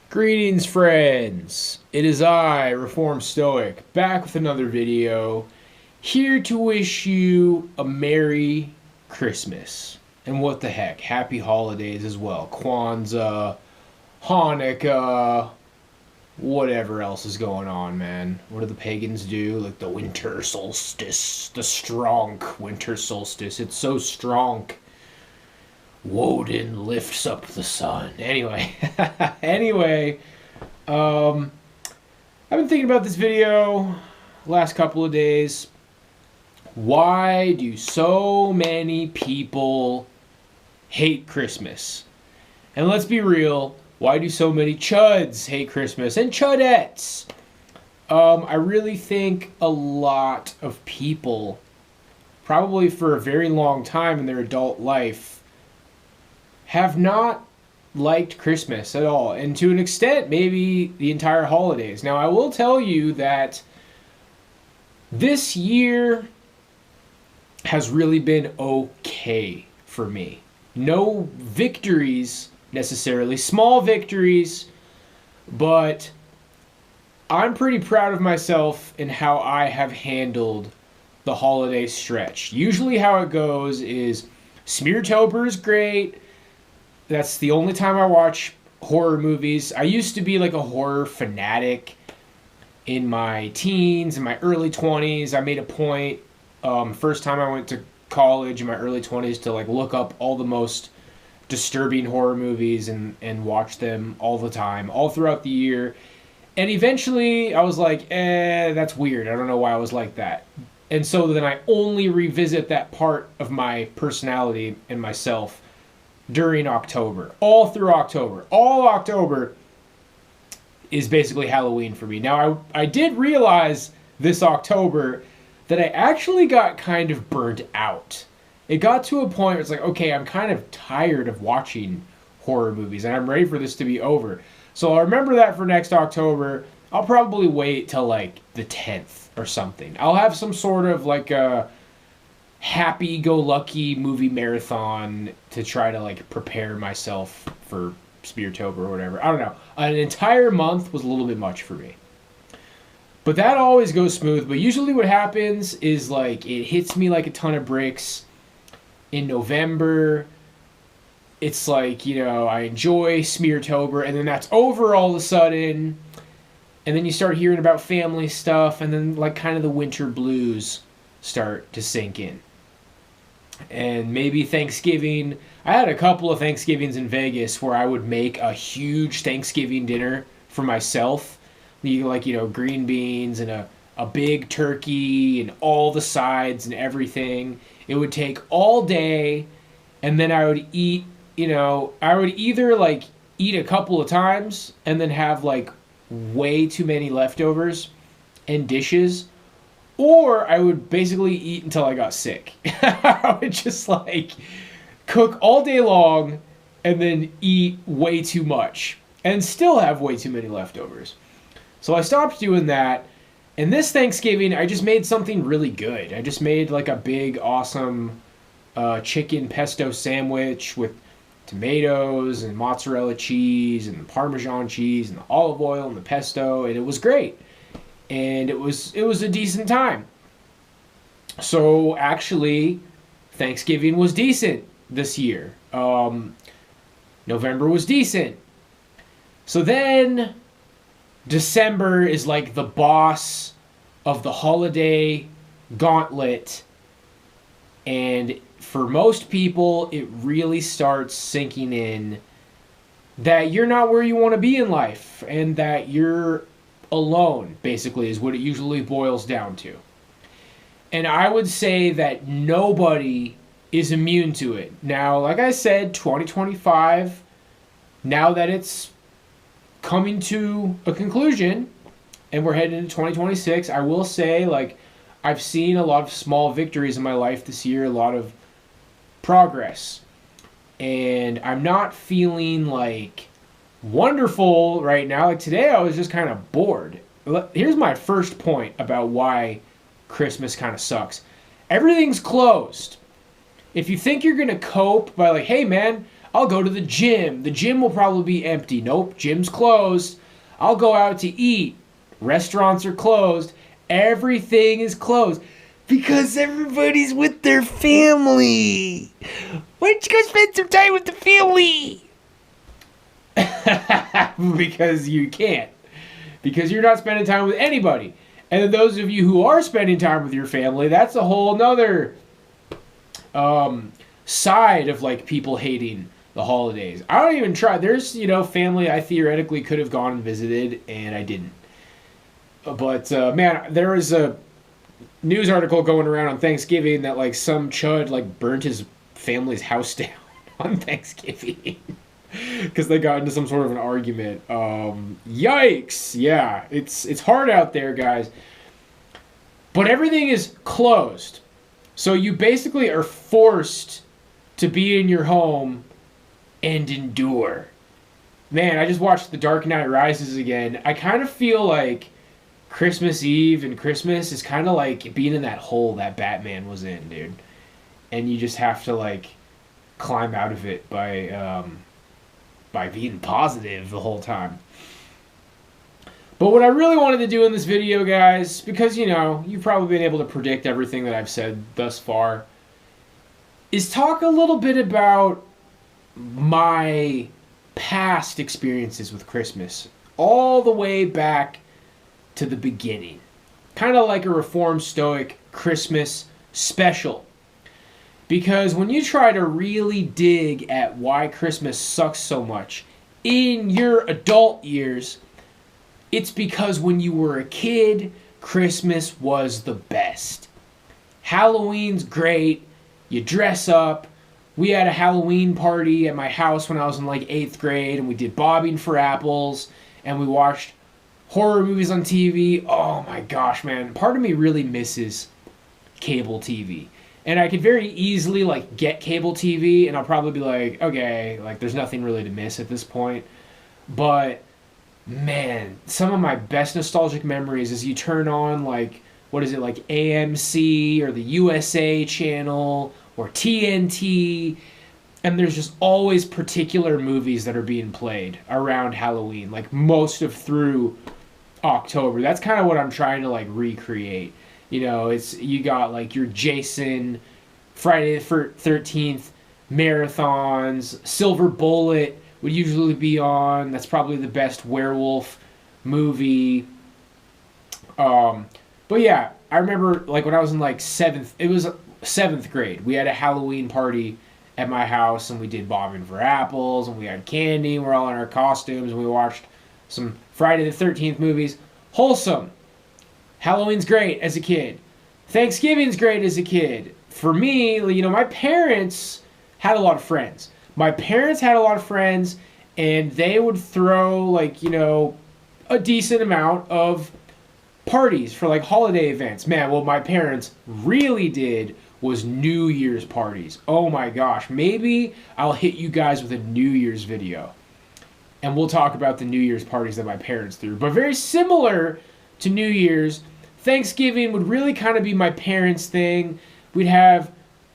Greetings, friends. It is I, Reformed Stoic, back with another video, here to wish you a Merry Christmas. And what the heck, Happy Holidays as well. Kwanzaa, Hanukkah, whatever else is going on, man. What do the pagans do? Like the winter solstice, the strong winter solstice. It's so strong. Woden lifts up the sun. Anyway, I've been thinking about this video last couple of days. Why do so many people hate Christmas? And let's be real, why do so many chuds hate Christmas and chudettes? I really think a lot of people, probably for a very long time in their adult life, have not liked Christmas at all. And to an extent, maybe the entire holidays. Now, I will tell you that this year has really been okay for me. No victories necessarily, small victories, but I'm pretty proud of myself in how I have handled the holiday stretch. Usually how it goes is Smeartober is great. That's the only time I watch horror movies. I used to be like a horror fanatic in my teens, in my early 20s. I made a point, first time I went to college in my early 20s, to like look up all the most disturbing horror movies and watch them all the time, all throughout the year. And eventually I was like, that's weird. I don't know why I was like that. And so then I only revisit that part of my personality and myself during October, all through October. All October is basically Halloween for me. Now, I did realize this October that I actually got kind of burnt out. It got to a point where it's like, okay, I'm kind of tired of watching horror movies and I'm ready for this to be over. So I'll remember that for next October. I'll probably wait till like the 10th or something. I'll have some sort of like a happy-go-lucky movie marathon to try to like prepare myself for Smeartober or whatever. I don't know. An entire month was a little bit much for me. But that always goes smooth. But usually what happens is like it hits me like a ton of bricks in November. It's like, I enjoy Smeartober and then that's over all of a sudden. And then you start hearing about family stuff and then like kind of the winter blues start to sink in. And maybe Thanksgiving. I had a couple of Thanksgivings in Vegas where I would make a huge Thanksgiving dinner for myself. Green beans and a big turkey and all the sides and everything. It would take all day, and then I would eat, I would either like eat a couple of times and then have like way too many leftovers and dishes, or I would basically eat until I got sick. I would just like cook all day long and then eat way too much and still have way too many leftovers. So I stopped doing that. And this Thanksgiving, I just made something really good. I just made like a big, awesome chicken pesto sandwich with tomatoes and mozzarella cheese and Parmesan cheese and the olive oil and the pesto, and it was great. And it was a decent time. So actually, Thanksgiving was decent this year. November was decent. So then December is like the boss of the holiday gauntlet. And for most people, it really starts sinking in that you're not where you want to be in life and that you're alone, basically, is what it usually boils down to. And I would say that nobody is immune to it. Now, like I said, 2025, now that it's coming to a conclusion and we're heading into 2026, I will say, like, I've seen a lot of small victories in my life this year, a lot of progress. And I'm not feeling like wonderful right now. Like today I was just kind of bored. Here's my first point about why Christmas kind of sucks. Everything's closed. If you think you're going to cope by like, hey man, I'll go to the gym. The gym will probably be empty. Nope, gym's closed. I'll go out to eat. Restaurants are closed. Everything is closed. Because everybody's with their family. Why don't you go spend some time with the family? Because you can't. Because you're not spending time with anybody. And then those of you who are spending time with your family, that's a whole nother side of like people hating the holidays. I don't even try. There's, family I theoretically could have gone and visited, and I didn't. But, man, there was a news article going around on Thanksgiving that like some chud like burnt his family's house down on Thanksgiving because they got into some sort of an argument. Yikes! Yeah, it's hard out there, guys. But everything is closed, so you basically are forced to be in your home and endure. Man, I just watched The Dark Knight Rises again. I kind of feel like Christmas Eve and Christmas is kind of like being in that hole that Batman was in, dude. And you just have to like climb out of it by being positive the whole time. But what I really wanted to do in this video, guys, because you've probably been able to predict everything that I've said thus far, is talk a little bit about my past experiences with Christmas, all the way back to the beginning. Kind of like a Reformed Stoic Christmas special. Because when you try to really dig at why Christmas sucks so much in your adult years, it's because when you were a kid, Christmas was the best. Halloween's great. You dress up. We had a Halloween party at my house when I was in like 8th grade, and we did bobbing for apples, and we watched horror movies on TV. Oh my gosh, man. Part of me really misses cable TV. And I could very easily like get cable TV, and I'll probably be like, okay, like there's nothing really to miss at this point. But man, some of my best nostalgic memories is you turn on like, what is it, like AMC or the USA channel or TNT, and there's just always particular movies that are being played around Halloween, like most of through October. That's kind of what I'm trying to like recreate. You got like your Jason, Friday the 13th marathons. Silver Bullet would usually be on. That's probably the best werewolf movie. But yeah, I remember like when I was in like 7th grade, we had a Halloween party at my house, and we did bobbing for apples, and we had candy, and we're all in our costumes, and we watched some Friday the 13th movies. Wholesome. Halloween's great as a kid. Thanksgiving's great as a kid. For me, my parents had a lot of friends. And they would throw like, a decent amount of parties for like holiday events. Man, what my parents really did was New Year's parties. Oh my gosh. Maybe I'll hit you guys with a New Year's video, and we'll talk about the New Year's parties that my parents threw. But very similar to New Year's, Thanksgiving would really kind of be my parents' thing. We'd have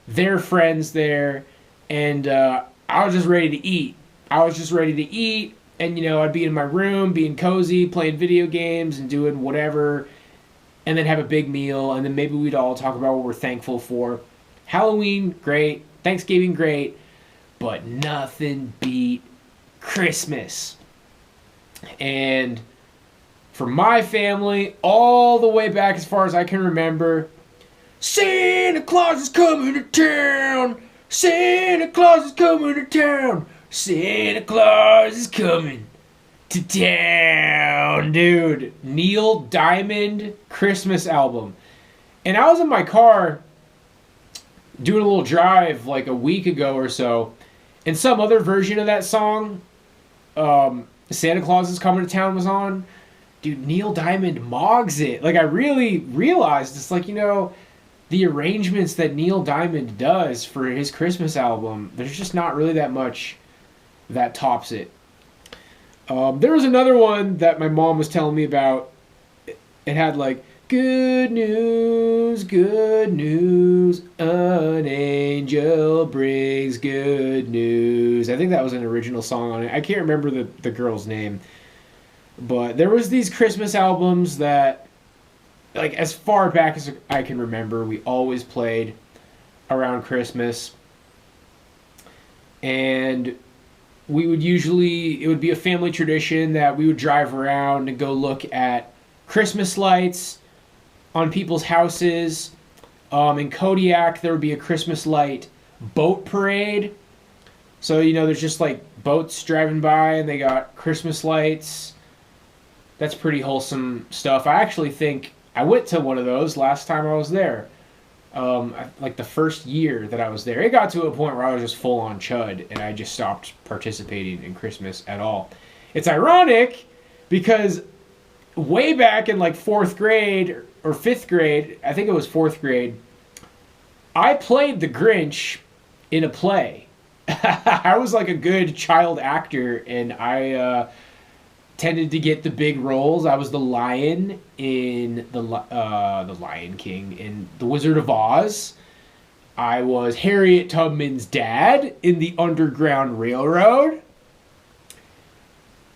their friends there, and I was just ready to eat. And, I'd be in my room, being cozy, playing video games and doing whatever, and then have a big meal, and then maybe we'd all talk about what we're thankful for. Halloween, great. Thanksgiving, great. But nothing beat Christmas. And for my family, all the way back as far as I can remember, Santa Claus is coming to town. Santa Claus is coming to town. Santa Claus is coming to town. Dude, Neil Diamond Christmas album. And I was in my car doing a little drive like a week ago or so, and some other version of that song, Santa Claus is Coming to Town, was on. Dude, Neil Diamond mogs it. Like, I really realized it's like, the arrangements that Neil Diamond does for his Christmas album, there's just not really that much that tops it. There was another one that my mom was telling me about. It had like, good news, an angel brings good news. I think that was an original song on it. I can't remember the girl's name. But there was these Christmas albums that, like, as far back as I can remember, we always played around Christmas. And we would usually, it would be a family tradition that we would drive around and go look at Christmas lights on people's houses. In Kodiak, there would be a Christmas light boat parade. So, you know, there's just like boats driving by and they got Christmas lights. That's pretty wholesome stuff. I actually think I went to one of those last time I was there. Like the first year that I was there. It got to a point where I was just full on chud and I just stopped participating in Christmas at all. It's ironic because way back in like 4th grade or 5th grade, I think it was 4th grade, I played the Grinch in a play. I was like a good child actor and I tended to get the big roles. I was the lion in the Lion King in The Wizard of Oz. I was Harriet Tubman's dad in the Underground Railroad.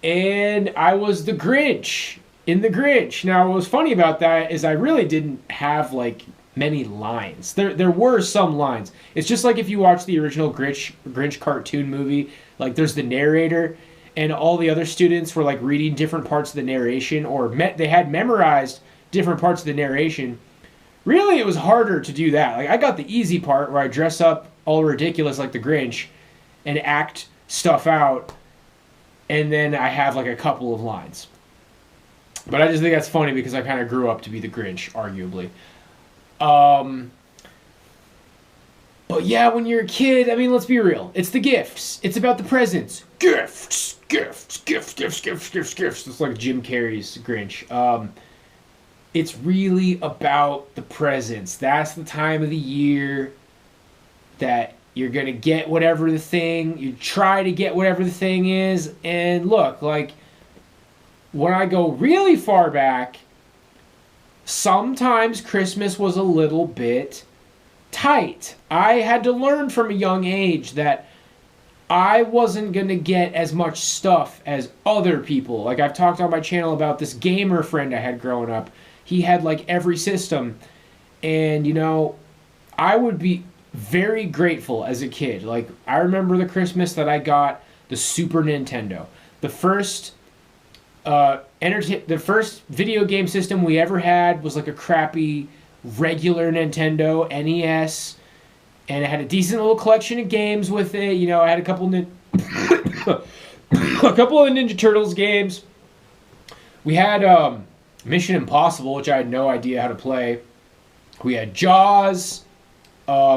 And I was the Grinch in The Grinch. Now, what was funny about that is I really didn't have, like, many lines. There were some lines. It's just like if you watch the original Grinch cartoon movie, like, there's the narrator, and all the other students were, like, reading different parts of the narration, or they had memorized different parts of the narration. Really, it was harder to do that. Like, I got the easy part where I dress up all ridiculous like the Grinch and act stuff out, and then I have, like, a couple of lines. But I just think that's funny because I kind of grew up to be the Grinch, arguably. But yeah, when you're a kid, I mean, let's be real. It's the gifts. It's about the presents. Gifts, gifts, gifts, gifts, gifts, gifts, gifts. It's like Jim Carrey's Grinch. It's really about the presents. That's the time of the year that you're going to get whatever the thing, you try to get whatever the thing is. And look, like, when I go really far back, sometimes Christmas was a little bit tight. I had to learn from a young age that I wasn't going to get as much stuff as other people. Like, I've talked on my channel about this gamer friend I had growing up. He had, like, every system. And, you know, I would be very grateful as a kid. Like, I remember the Christmas that I got the Super Nintendo. The first video game system we ever had was like a crappy regular Nintendo NES, and it had a decent little collection of games with it. You know, I had a couple of Ninja Turtles games. We had Mission Impossible, which I had no idea how to play. We had Jaws,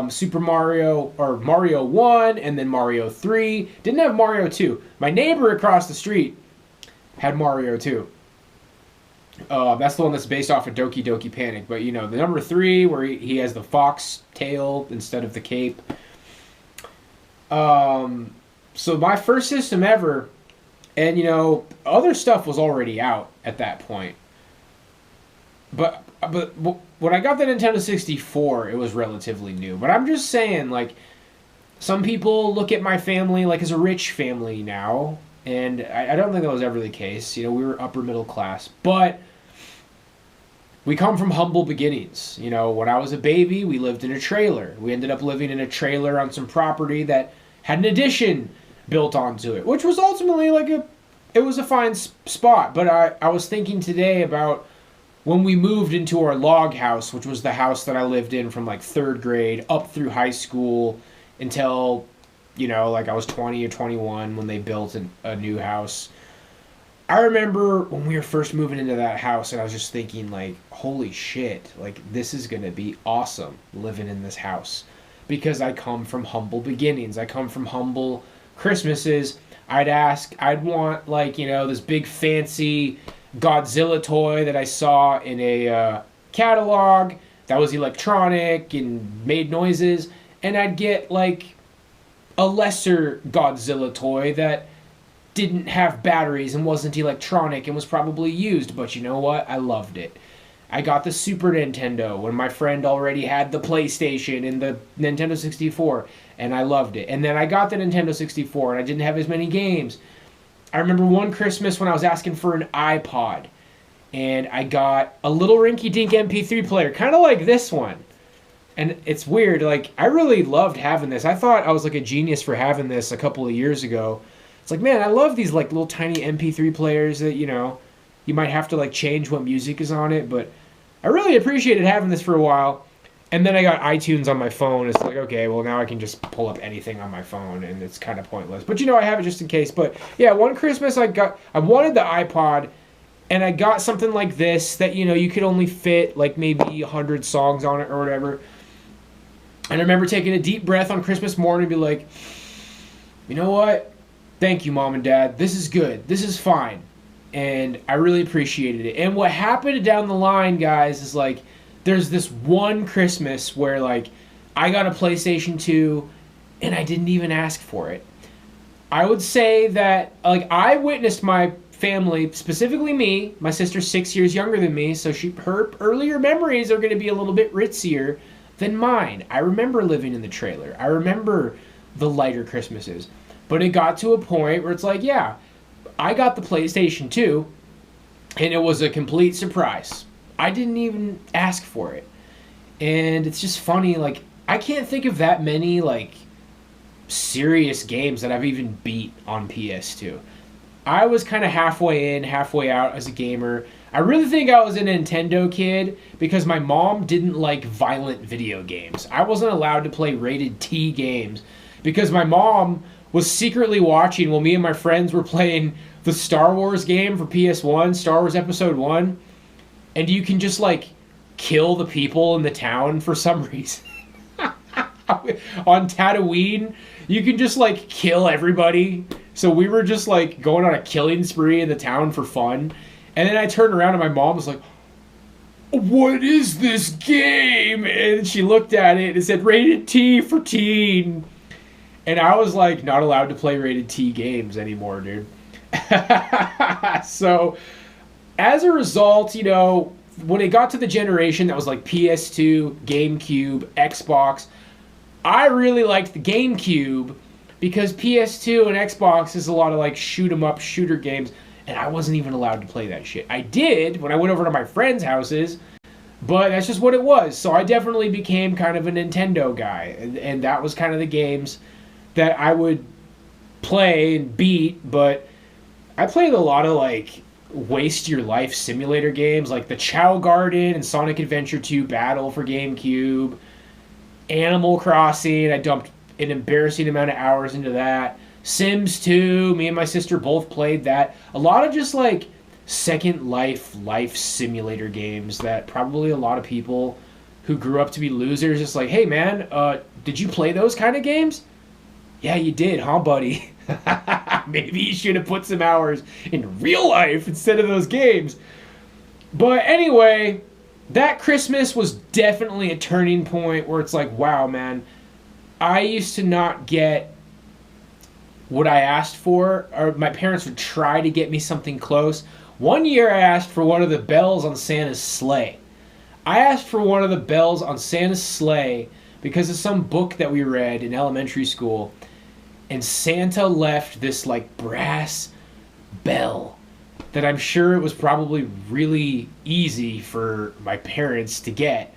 Super Mario, or Mario 1, and then Mario 3. Didn't have Mario 2. My neighbor across the street had Mario 2. That's the one that's based off of Doki Doki Panic. But, you know, the number 3, where he has the fox tail instead of the cape. So my first system ever, and, you know, other stuff was already out at that point. But when I got the Nintendo 64, it was relatively new. But I'm just saying, like, some people look at my family, like, as a rich family now. And I don't think that was ever the case. You know, we were upper middle class. But we come from humble beginnings. You know, when I was a baby, we lived in a trailer. We ended up living in a trailer on some property that had an addition built onto it, which was ultimately like it was a fine spot. But I was thinking today about when we moved into our log house, which was the house that I lived in from like 3rd grade up through high school until, you know, like I was 20 or 21 when they built a new house. I remember when we were first moving into that house and I was just thinking, like, holy shit, like, this is going to be awesome living in this house. Because I come from humble beginnings. I come from humble Christmases. I'd want, like, you know, this big fancy Godzilla toy that I saw in a catalog that was electronic and made noises. And I'd get, like, a lesser Godzilla toy that didn't have batteries and wasn't electronic and was probably used, but you know what? I loved it. I got the Super Nintendo when my friend already had the PlayStation and the Nintendo 64, and I loved it. And then I got the Nintendo 64, and I didn't have as many games. I remember one Christmas when I was asking for an iPod, and I got a little rinky-dink MP3 player, kind of like this one. And it's weird, like, I really loved having this. I thought I was like a genius for having this a couple of years ago. It's like, man, I love these like little tiny MP3 players that, you know, you might have to like change what music is on it, but I really appreciated having this for a while. And then I got iTunes on my phone. It's like, okay, well now I can just pull up anything on my phone, and it's kind of pointless. But you know, I have it just in case. But yeah, one Christmas I wanted the iPod, and I got something like this that, you know, you could only fit like maybe 100 songs on it or whatever. And I remember taking a deep breath on Christmas morning and be like, you know what? Thank you, Mom and Dad. This is good. This is fine. And I really appreciated it. And what happened down the line, guys, is like, there's this one Christmas where like I got a PlayStation 2 and I didn't even ask for it. I would say that like I witnessed my family, specifically me, my sister's 6 years younger than me, so her earlier memories are going to be a little bit ritzier than mine. I remember living in the trailer. I remember the lighter Christmases. But it got to a point where it's like, yeah, I got the PlayStation 2, and it was a complete surprise. I didn't even ask for it. And it's just funny, like, I can't think of that many, like, serious games that I've even beat on PS2. I was kind of halfway in, halfway out as a gamer. I really think I was a Nintendo kid because my mom didn't like violent video games. I wasn't allowed to play rated T games because my mom was secretly watching while me and my friends were playing the Star Wars game for PS1, Star Wars Episode 1, and you can just, like, kill the people in the town for some reason. On Tatooine, you can just, like, kill everybody. So we were just, like, going on a killing spree in the town for fun. And then I turned around and my mom was like, what is this game? And she looked at it and it said, rated T for teen. And I was like, not allowed to play rated T games anymore, dude. So, as a result, you know, when it got to the generation that was like PS2, GameCube, Xbox, I really liked the GameCube because PS2 and Xbox is a lot of like shoot 'em up shooter games, and I wasn't even allowed to play that shit. I did when I went over to my friends' houses, but that's just what it was. So I definitely became kind of a Nintendo guy, and that was kind of the games that I would play and beat. But I played a lot of like waste your life simulator games like the Chow Garden and Sonic Adventure 2 Battle for GameCube, Animal Crossing. I dumped an embarrassing amount of hours into that. Sims 2, me and my sister both played that. A lot of just like Second life simulator games that probably a lot of people who grew up to be losers just like, hey man, did you play those kind of games? Yeah, you did, huh, buddy? Maybe you should have put some hours in real life instead of those games. But anyway, that Christmas was definitely a turning point where it's like, wow, man, I used to not get what I asked for, or my parents would try to get me something close. One year I asked for one of the bells on Santa's sleigh. I asked for one of the bells on Santa's sleigh because of some book that we read in elementary school. And Santa left this like brass bell that I'm sure it was probably really easy for my parents to get.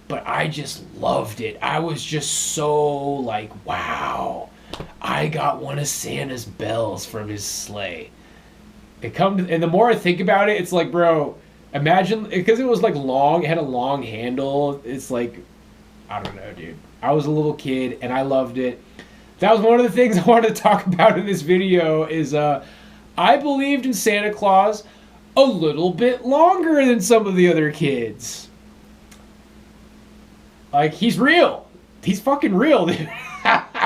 But I just loved it. I was just so like, wow, I got one of Santa's bells from his sleigh. And the more I think about it, it's like, bro, imagine, because it was like long, it had a long handle. It's like, I don't know, dude. I was a little kid and I loved it. That was one of the things I wanted to talk about in this video is I believed in Santa Claus a little bit longer than some of the other kids. Like, he's real. He's fucking real, dude.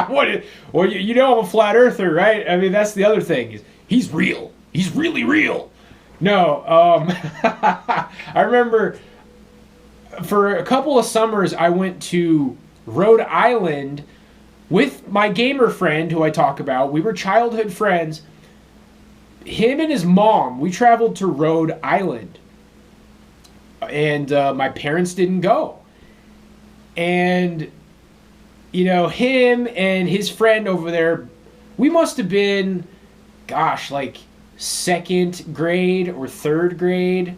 Well, you know I'm a flat earther, right? I mean, that's the other thing. Is he's real. He's really real. No, I remember for a couple of summers I went to Rhode Island with my gamer friend who I talk about. We were childhood friends. Him and his mom, we traveled to Rhode Island and my parents didn't go. And, him and his friend over there, we must have been, gosh, like second grade or third grade.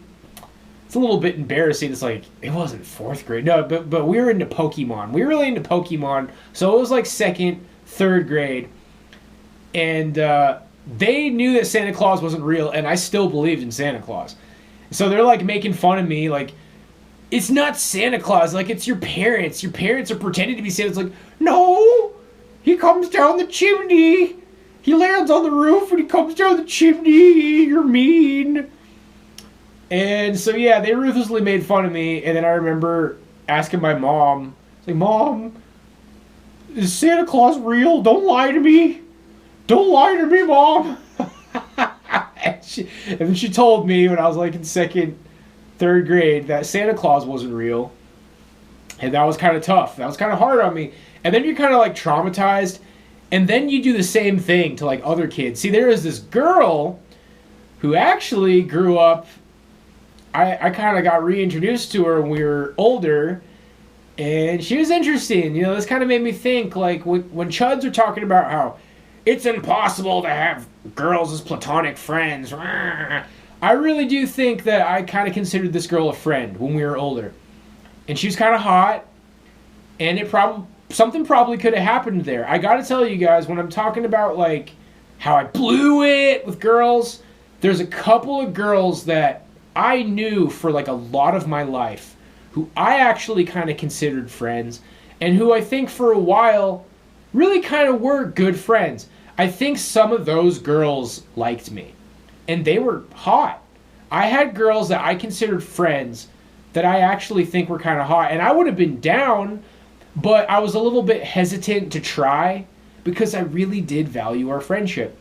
It's a little bit embarrassing. It's like, it wasn't fourth grade. No, but we were into Pokemon. We were really into Pokemon. So it was like second, third grade. And they knew that Santa Claus wasn't real, and I still believed in Santa Claus. So they're like making fun of me, like, it's not Santa Claus, like, it's your parents. Your parents are pretending to be Santa. It's like, no, he comes down the chimney. He lands on the roof and he comes down the chimney. You're mean. And so, yeah, they ruthlessly made fun of me. And then I remember asking my mom, like, Mom, is Santa Claus real? Don't lie to me. Don't lie to me, Mom. and then she told me when I was like in second, third grade that Santa Claus wasn't real. And that was kind of tough. That was kind of hard on me. And then you're kind of like traumatized. And then you do the same thing to like other kids. See, there is this girl who actually grew up. I kind of got reintroduced to her when we were older, and she was interesting. This kind of made me think, like, when chuds are talking about how it's impossible to have girls as platonic friends, I really do think that I kind of considered this girl a friend when we were older. And she was kind of hot, and something probably could have happened there. I got to tell you guys, when I'm talking about, like, how I blew it with girls, there's a couple of girls that I knew for like a lot of my life who I actually kind of considered friends, and who I think for a while really kind of were good friends. I think some of those girls liked me, and they were hot. I had girls that I considered friends that I actually think were kind of hot, and I would have been down, but I was a little bit hesitant to try because I really did value our friendship.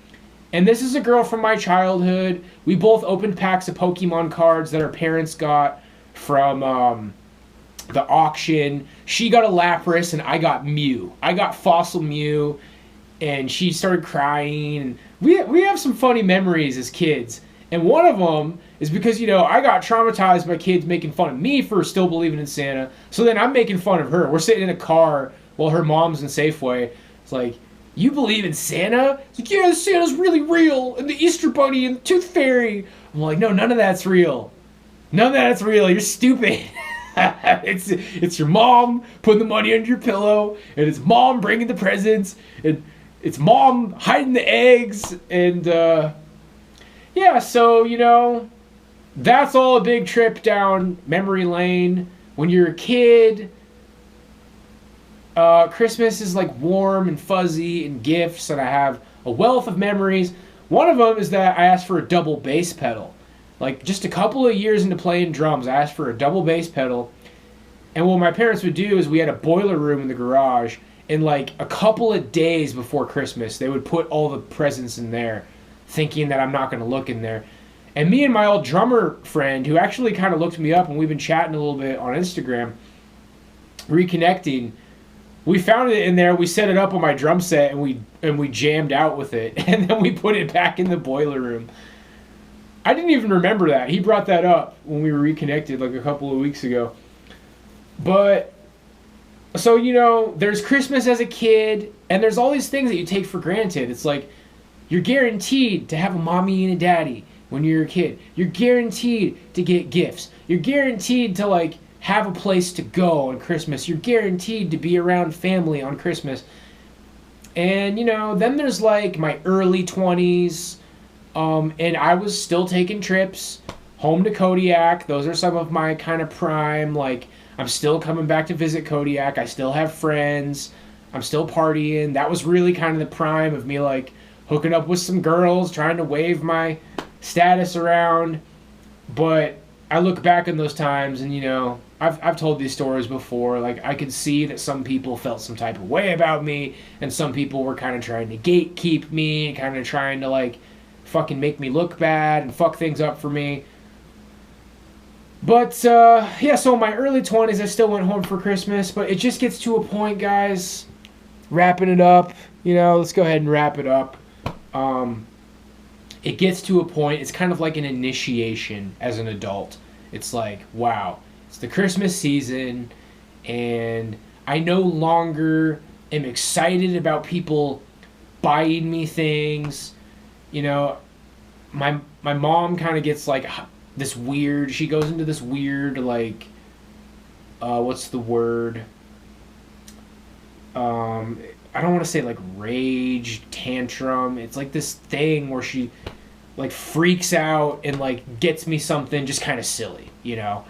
And this is a girl from my childhood. We both opened packs of Pokemon cards that our parents got from the auction. She got a Lapras and I got Mew. I got Fossil Mew, and she started crying. And we have some funny memories as kids. And one of them is because, I got traumatized by kids making fun of me for still believing in Santa. So then I'm making fun of her. We're sitting in a car while her mom's in Safeway. It's like, you believe in Santa? It's like, yeah, Santa's really real, and the Easter Bunny and the Tooth Fairy. I'm like, no, none of that's real. None of that's real. You're stupid. It's your mom putting the money under your pillow, and it's mom bringing the presents, and it's mom hiding the eggs, and yeah, so, that's all a big trip down memory lane. When you're a kid, Christmas is like warm and fuzzy and gifts, and I have a wealth of memories. One of them is that I asked for a double bass pedal. Like, just a couple of years into playing drums, I asked for a double bass pedal. And what my parents would do is we had a boiler room in the garage, and like a couple of days before Christmas, they would put all the presents in there, thinking that I'm not going to look in there. And me and my old drummer friend, who actually kind of looked me up, and we've been chatting a little bit on Instagram, reconnecting, we found it in there. We set it up on my drum set, and we jammed out with it, and then we put it back in the boiler room. I didn't even remember that. He brought that up when we were reconnected like a couple of weeks ago. But so there's Christmas as a kid, and there's all these things that you take for granted. It's like you're guaranteed to have a mommy and a daddy when you're a kid. You're guaranteed to get gifts. You're guaranteed to like have a place to go on Christmas. You're guaranteed to be around family on Christmas. And, then there's like my early 20s, and I was still taking trips home to Kodiak. Those are some of my kind of prime, like, I'm still coming back to visit Kodiak. I still have friends. I'm still partying. That was really kind of the prime of me, like, hooking up with some girls, trying to wave my status around. But I look back on those times, and, I've told these stories before. Like, I could see that some people felt some type of way about me, and some people were kind of trying to gatekeep me, kind of trying to, like, fucking make me look bad and fuck things up for me. But, yeah, so in my early 20s, I still went home for Christmas, but it just gets to a point, guys, wrapping it up, let's go ahead and wrap it up. It gets to a point, it's kind of like an initiation as an adult. It's like, wow, it's the Christmas season, and I no longer am excited about people buying me things. You know, my mom kind of gets like this weird. She goes into this weird like, what's the word? I don't want to say like rage tantrum. It's like this thing where she like freaks out and like gets me something just kind of silly, and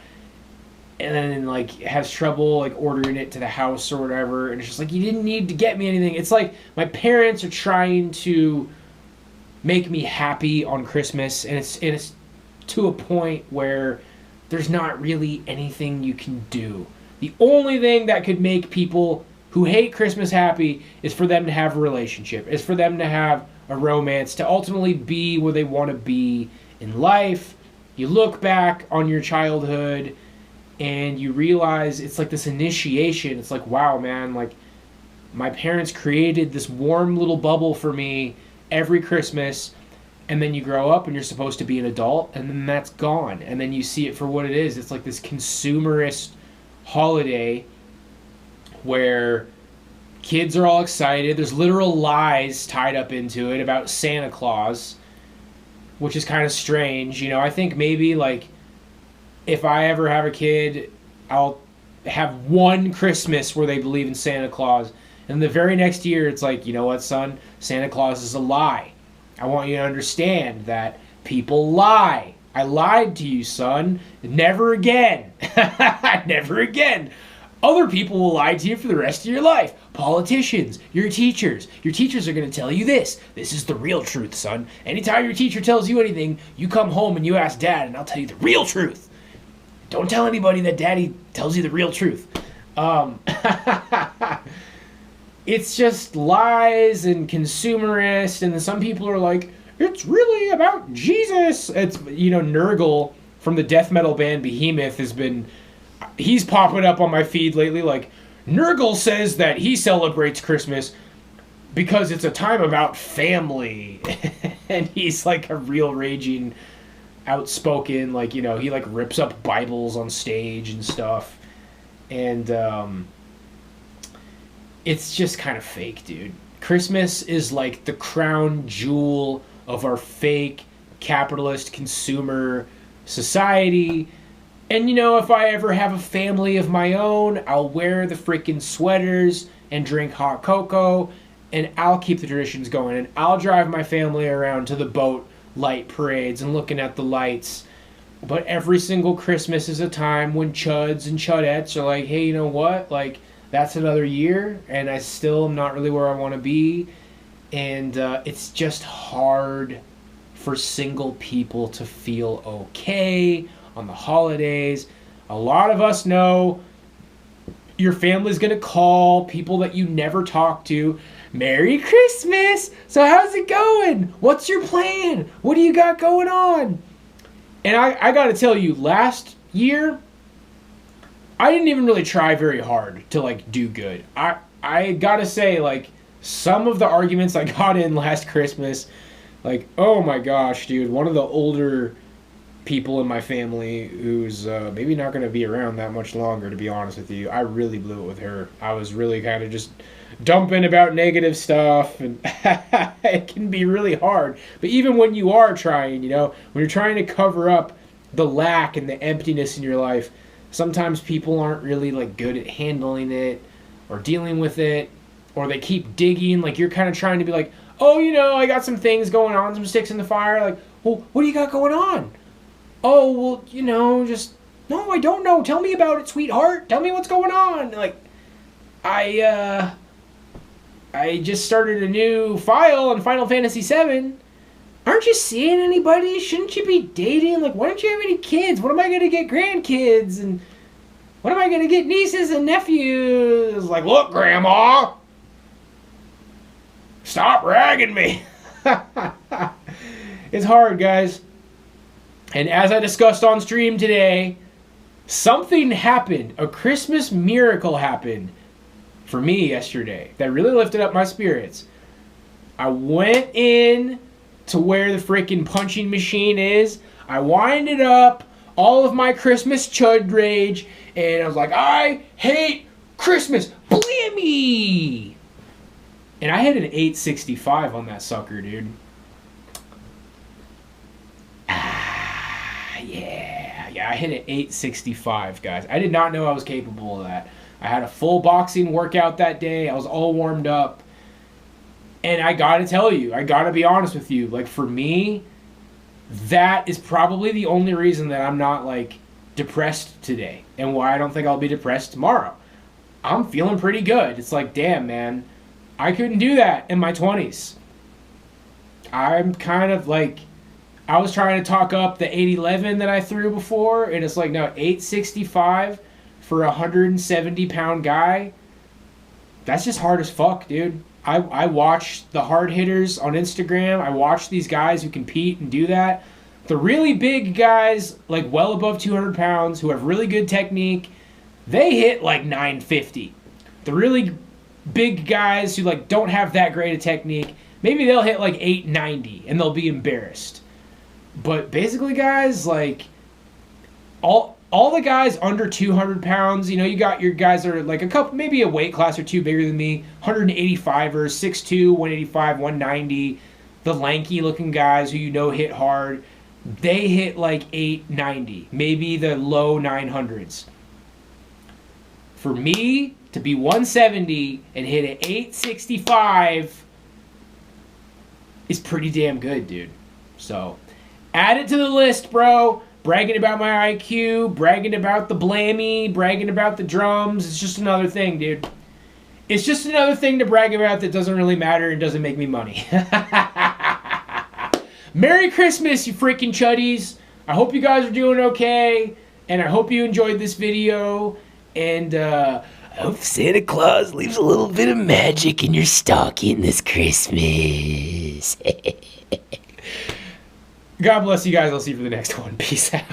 then like has trouble like ordering it to the house or whatever, and it's just like, you didn't need to get me anything. It's like my parents are trying to make me happy on Christmas, and it's to a point where there's not really anything you can do. The only thing that could make people who hate Christmas happy is for them to have a relationship, is for them to have a romance, to ultimately be where they want to be in life. You look back on your childhood and you realize it's like this initiation. It's like, wow, man, like my parents created this warm little bubble for me every Christmas, and then you grow up and you're supposed to be an adult, and then that's gone, and then you see it for what it is. It's like this consumerist holiday where kids are all excited. There's literal lies tied up into it about Santa Claus, which is kind of strange. I think maybe like if I ever have a kid, I'll have one Christmas where they believe in Santa Claus, and the very next year it's like, you know what, son? Santa Claus is a lie. I want you to understand that people lie. I lied to you, son. Never again. Never again. Other people will lie to you for the rest of your life. Politicians, your teachers. Your teachers are going to tell you this. This is the real truth, son. Anytime your teacher tells you anything, you come home and you ask Dad, and I'll tell you the real truth. Don't tell anybody that Daddy tells you the real truth. It's just lies and consumerist, and then some people are like, it's really about Jesus. It's, Nurgle from the death metal band Behemoth he's popping up on my feed lately, like, Nurgle says that he celebrates Christmas because it's a time about family. And he's like a real raging, outspoken, like, he like rips up Bibles on stage and stuff. And it's just kind of fake, dude. Christmas is like the crown jewel of our fake capitalist consumer society. And if I ever have a family of my own, I'll wear the freaking sweaters and drink hot cocoa, and I'll keep the traditions going, and I'll drive my family around to the boat light parades and looking at the lights. But every single Christmas is a time when chuds and chudettes are like, hey, you know what? Like, that's another year, and I still am not really where I want to be. And it's just hard for single people to feel okay on the holidays. A lot of us know your family's going to call people that you never talk to. Merry Christmas! So how's it going? What's your plan? What do you got going on? And I got to tell you, last year, I didn't even really try very hard to like do good. I gotta say, like, some of the arguments I got in last Christmas, like, oh my gosh, dude, one of the older people in my family who's maybe not going to be around that much longer, to be honest with you, I really blew it with her. I was really kind of just dumping about negative stuff, and it can be really hard. But even when you are trying, when you're trying to cover up the lack and the emptiness in your life, sometimes people aren't really like good at handling it or dealing with it, or they keep digging. Like, you're kind of trying to be like, oh, I got some things going on, some sticks in the fire. Like, well, what do you got going on? Oh, well, just, no, I don't know. Tell me about it, sweetheart. Tell me what's going on. Like, I just started a new file on Final Fantasy VII. Aren't you seeing anybody? Shouldn't you be dating? Like, why don't you have any kids? What am I going to get grandkids? And what am I going to get nieces and nephews? Like, look, Grandma, stop ragging me. It's hard, guys. And as I discussed on stream today, something happened. A Christmas miracle happened for me yesterday that really lifted up my spirits. I went in to where the freaking punching machine is. I winded up all of my Christmas chud rage, and I was like, I hate Christmas, blammy! And I hit an 865 on that sucker, dude. Yeah, I hit an 865, guys. I did not know I was capable of that. I had a full boxing workout that day. I was all warmed up. And I gotta tell you, I gotta be honest with you, like, for me, that is probably the only reason that I'm not, like, depressed today, and why I don't think I'll be depressed tomorrow. I'm feeling pretty good. It's like, damn, man, I couldn't do that in my 20s. I'm kind of like, I was trying to talk up the 811 that I threw before, and it's like, no, 865 for a 170-pound guy, that's just hard as fuck, dude. I watch the hard hitters on Instagram. I watch these guys who compete and do that. The really big guys, like well above 200 pounds, who have really good technique, they hit like 950. The really big guys who like don't have that great a technique, maybe they'll hit like 890 and they'll be embarrassed. But basically, guys, like all the guys under 200 pounds, you know, you got your guys that are like a couple, maybe a weight class or two bigger than me, 185ers, 6'2", 185, 190, the lanky looking guys who you know hit hard, they hit like 890, maybe the low 900s. For me to be 170 and hit an 865 is pretty damn good, dude. So add it to the list, bro. Bragging about my IQ, bragging about the blammy, bragging about the drums. It's just another thing, dude. It's just another thing to brag about that doesn't really matter and doesn't make me money. Merry Christmas, you freaking chuddies. I hope you guys are doing okay, and I hope you enjoyed this video, and I hope Santa Claus leaves a little bit of magic in your stocking this Christmas. God bless you guys. I'll see you for the next one. Peace out.